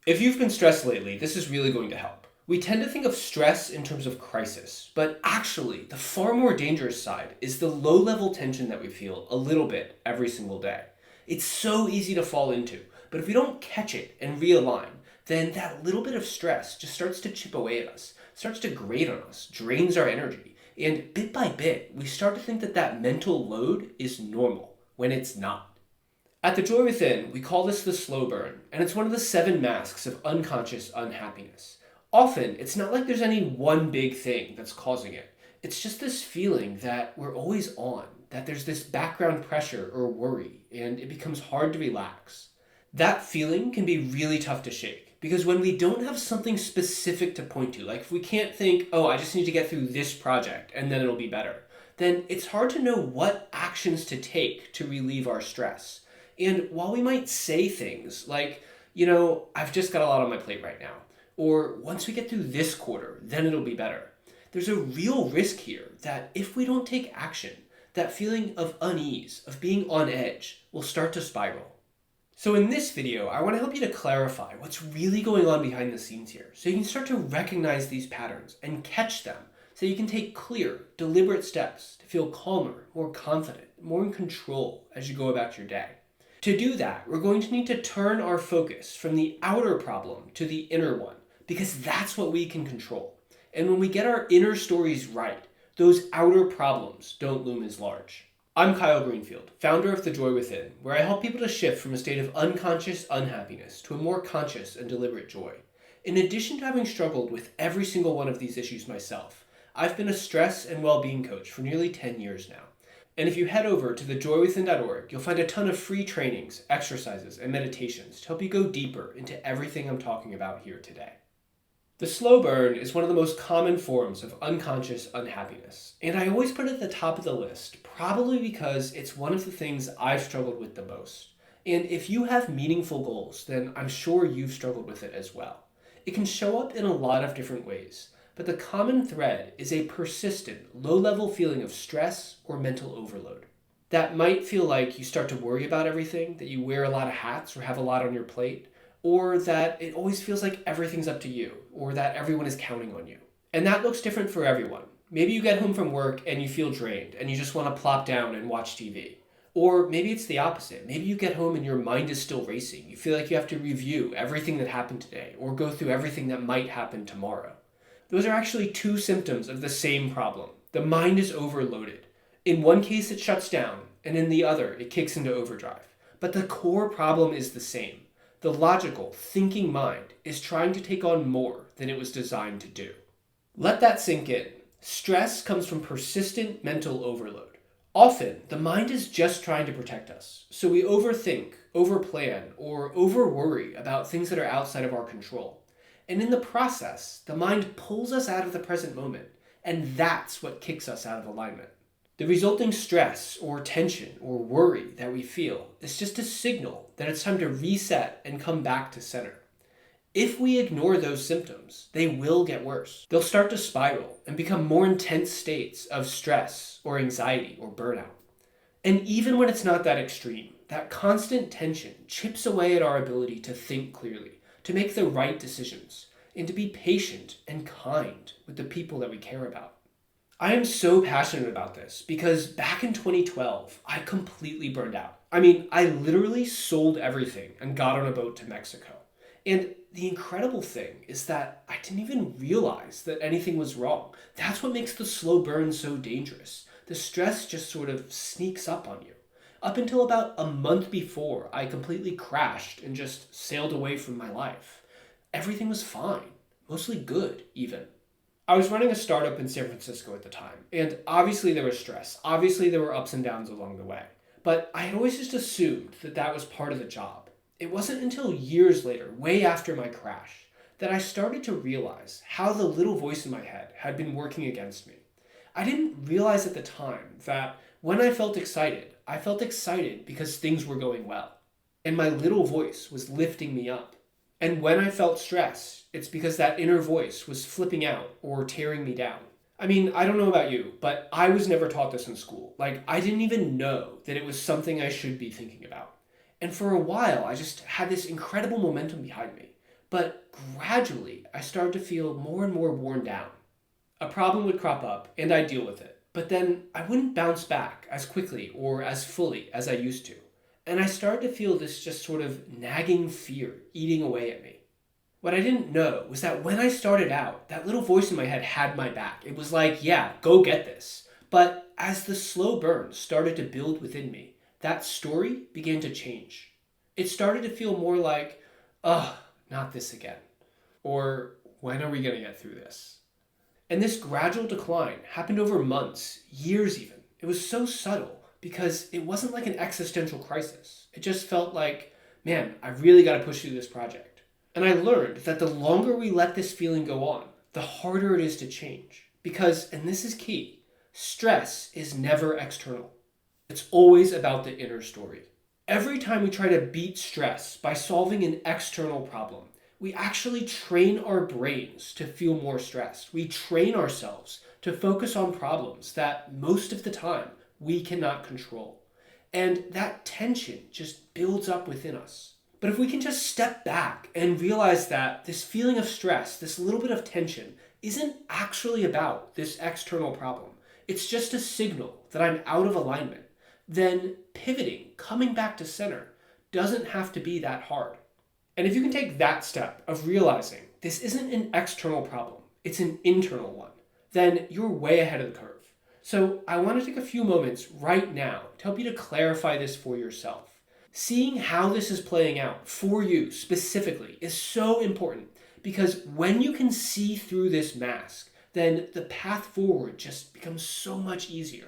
If you've been stressed lately, this is really going to help. We tend to think of stress in terms of crisis, but actually, the far more dangerous side is the low level tension that we feel a little bit every single day. It's so easy to fall into, but if we don't catch it and realign, then that little bit of stress just starts to chip away at us, starts to grate on us, drains our energy, and bit by bit, we start to think that that mental load is normal when it's not. At The Joy Within, we call this the slow burn, and it's one of the 7 masks of unconscious unhappiness. Often, it's not like there's any one big thing that's causing it. It's just this feeling that we're always on, that there's this background pressure or worry, and it becomes hard to relax. That feeling can be really tough to shake, because when we don't have something specific to point to, like if we can't think, oh, I just need to get through this project and then it'll be better, then it's hard to know what actions to take to relieve our stress. And while we might say things like, I've just got a lot on my plate right now, or once we get through this quarter, then it'll be better, there's a real risk here that if we don't take action, that feeling of unease, of being on edge, will start to spiral. So in this video, I want to help you to clarify what's really going on behind the scenes here, so you can start to recognize these patterns and catch them, so you can take clear, deliberate steps to feel calmer, more confident, more in control as you go about your day. To do that, we're going to need to turn our focus from the outer problem to the inner one, because that's what we can control. And when we get our inner stories right, those outer problems don't loom as large. I'm Kyle Greenfield, founder of The Joy Within, where I help people to shift from a state of unconscious unhappiness to a more conscious and deliberate joy. In addition to having struggled with every single one of these issues myself, I've been a stress and well-being coach for nearly 10 years now. And if you head over to thejoywithin.org, you'll find a ton of free trainings, exercises, and meditations to help you go deeper into everything I'm talking about here today. The slow burn is one of the most common forms of unconscious unhappiness, and I always put it at the top of the list, probably because it's one of the things I've struggled with the most. And if you have meaningful goals, then I'm sure you've struggled with it as well. It can show up in a lot of different ways, but the common thread is a persistent, low-level feeling of stress or mental overload. That might feel like you start to worry about everything, that you wear a lot of hats or have a lot on your plate, or that it always feels like everything's up to you, or that everyone is counting on you. And that looks different for everyone. Maybe you get home from work and you feel drained, and you just want to plop down and watch TV. Or maybe it's the opposite. Maybe you get home and your mind is still racing. You feel like you have to review everything that happened today, or go through everything that might happen tomorrow. Those are actually 2 symptoms of the same problem. The mind is overloaded. In one case, it shuts down, and in the other, it kicks into overdrive. But the core problem is the same. The logical, thinking mind is trying to take on more than it was designed to do. Let that sink in. Stress comes from persistent mental overload. Often, the mind is just trying to protect us, so we overthink, overplan, or overworry about things that are outside of our control. And in the process, the mind pulls us out of the present moment, and that's what kicks us out of alignment. The resulting stress or tension or worry that we feel is just a signal that it's time to reset and come back to center. If we ignore those symptoms, they will get worse. They'll start to spiral and become more intense states of stress or anxiety or burnout. And even when it's not that extreme, that constant tension chips away at our ability to think clearly, to make the right decisions, and to be patient and kind with the people that we care about. I am so passionate about this because back in 2012, I completely burned out. I literally sold everything and got on a boat to Mexico. And the incredible thing is that I didn't even realize that anything was wrong. That's what makes the slow burn so dangerous. The stress just sort of sneaks up on you. Up until about a month before, I completely crashed and just sailed away from my life. Everything was fine, mostly good even. I was running a startup in San Francisco at the time, and obviously there was stress. Obviously there were ups and downs along the way. But I had always just assumed that that was part of the job. It wasn't until years later, way after my crash, that I started to realize how the little voice in my head had been working against me. I didn't realize at the time that when I felt excited because things were going well. And my little voice was lifting me up. And when I felt stress, it's because that inner voice was flipping out or tearing me down. I don't know about you, but I was never taught this in school. I didn't even know that it was something I should be thinking about. And for a while, I just had this incredible momentum behind me. But gradually, I started to feel more and more worn down. A problem would crop up, and I'd deal with it. But then I wouldn't bounce back as quickly or as fully as I used to. And I started to feel this just sort of nagging fear eating away at me. What I didn't know was that when I started out, that little voice in my head had my back. It was like, yeah, go get this. But as the slow burn started to build within me, that story began to change. It started to feel more like, ugh, not this again. Or when are we going to get through this? And this gradual decline happened over months, years even. It was so subtle because it wasn't like an existential crisis. It just felt like, man, I really got to push through this project. And I learned that the longer we let this feeling go on, the harder it is to change. Because, and this is key, stress is never external. It's always about the inner story. Every time we try to beat stress by solving an external problem, we actually train our brains to feel more stressed. We train ourselves to focus on problems that most of the time we cannot control. And that tension just builds up within us. But if we can just step back and realize that this feeling of stress, this little bit of tension, isn't actually about this external problem. It's just a signal that I'm out of alignment. Then pivoting, coming back to center, doesn't have to be that hard. And if you can take that step of realizing this isn't an external problem, it's an internal one, then you're way ahead of the curve. So I want to take a few moments right now to help you to clarify this for yourself. Seeing how this is playing out for you specifically is so important because when you can see through this mask, then the path forward just becomes so much easier.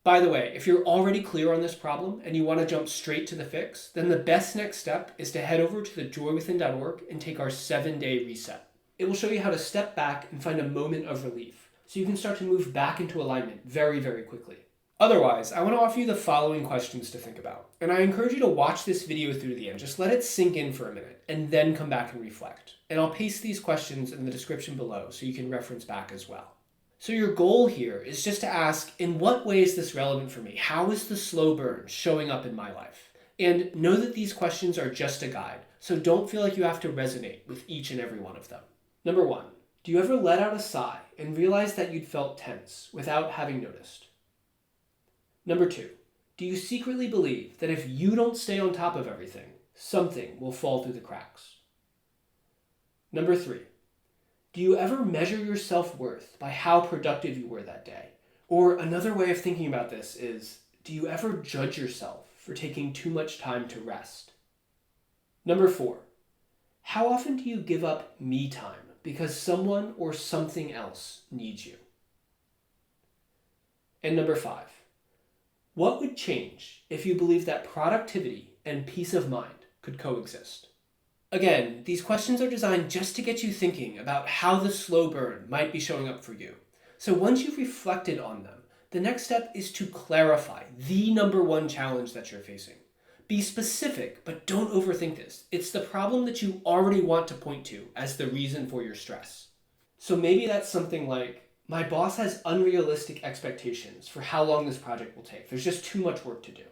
By the way, if you're already clear on this problem and you want to jump straight to the fix, then the best next step is to head over to thejoywithin.org and take our 7-day reset. It will show you how to step back and find a moment of relief, so you can start to move back into alignment very, very quickly. Otherwise, I want to offer you the following questions to think about, and I encourage you to watch this video through the end. Just let it sink in for a minute, and then come back and reflect. And I'll paste these questions in the description below so you can reference back as well. So your goal here is just to ask, in what way is this relevant for me? How is the slow burn showing up in my life? And know that these questions are just a guide, so don't feel like you have to resonate with each and every one of them. Number 1, do you ever let out a sigh and realize that you'd felt tense without having noticed? Number 2, do you secretly believe that if you don't stay on top of everything, something will fall through the cracks? Number 3, do you ever measure your self-worth by how productive you were that day? Or another way of thinking about this is, do you ever judge yourself for taking too much time to rest? Number 4, how often do you give up me time because someone or something else needs you? And number 5, what would change if you believed that productivity and peace of mind could coexist? Again, these questions are designed just to get you thinking about how the slow burn might be showing up for you. So once you've reflected on them, the next step is to clarify the number 1 challenge that you're facing. Be specific, but don't overthink this. It's the problem that you already want to point to as the reason for your stress. So maybe that's something like, my boss has unrealistic expectations for how long this project will take. There's just too much work to do.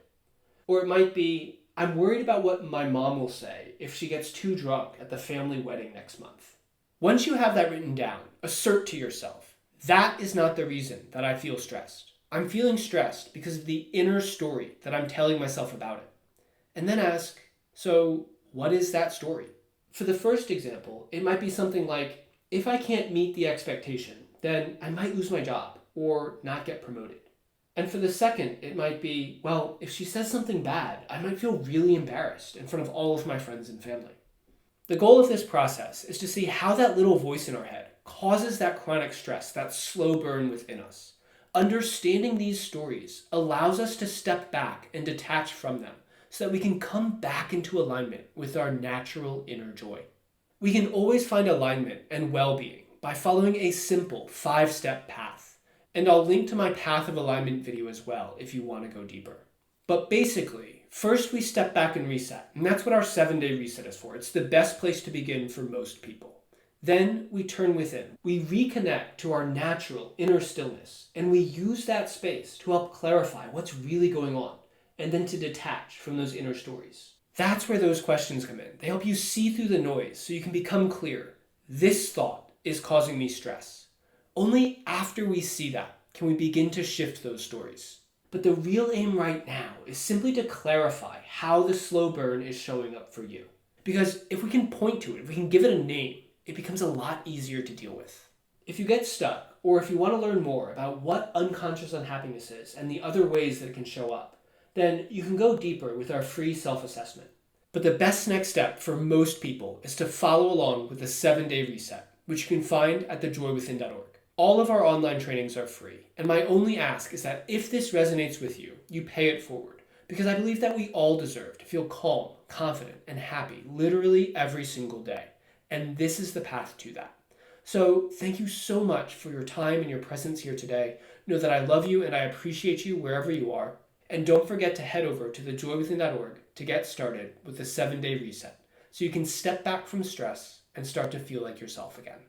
Or it might be, I'm worried about what my mom will say if she gets too drunk at the family wedding next month. Once you have that written down, assert to yourself, that is not the reason that I feel stressed. I'm feeling stressed because of the inner story that I'm telling myself about it. And then ask, so what is that story? For the first example, it might be something like, if I can't meet the expectation, then I might lose my job or not get promoted. And for the second, it might be, well, if she says something bad, I might feel really embarrassed in front of all of my friends and family. The goal of this process is to see how that little voice in our head causes that chronic stress, that slow burn within us. Understanding these stories allows us to step back and detach from them so that we can come back into alignment with our natural inner joy. We can always find alignment and well-being by following a simple 5-step path. And I'll link to my Path of Alignment video as well if you want to go deeper. But basically, first we step back and reset, and that's what our 7-day reset is for. It's the best place to begin for most people. Then we turn within. We reconnect to our natural inner stillness, and we use that space to help clarify what's really going on, and then to detach from those inner stories. That's where those questions come in. They help you see through the noise so you can become clear. This thought is causing me stress. Only after we see that can we begin to shift those stories. But the real aim right now is simply to clarify how the slow burn is showing up for you. Because if we can point to it, if we can give it a name, it becomes a lot easier to deal with. If you get stuck, or if you want to learn more about what unconscious unhappiness is and the other ways that it can show up, then you can go deeper with our free self-assessment. But the best next step for most people is to follow along with the 7-day reset, which you can find at thejoywithin.org. All of our online trainings are free, and my only ask is that if this resonates with you, you pay it forward, because I believe that we all deserve to feel calm, confident, and happy literally every single day, and this is the path to that. So thank you so much for your time and your presence here today. Know that I love you and I appreciate you wherever you are, and don't forget to head over to thejoywithin.org to get started with the 7-day reset, so you can step back from stress and start to feel like yourself again.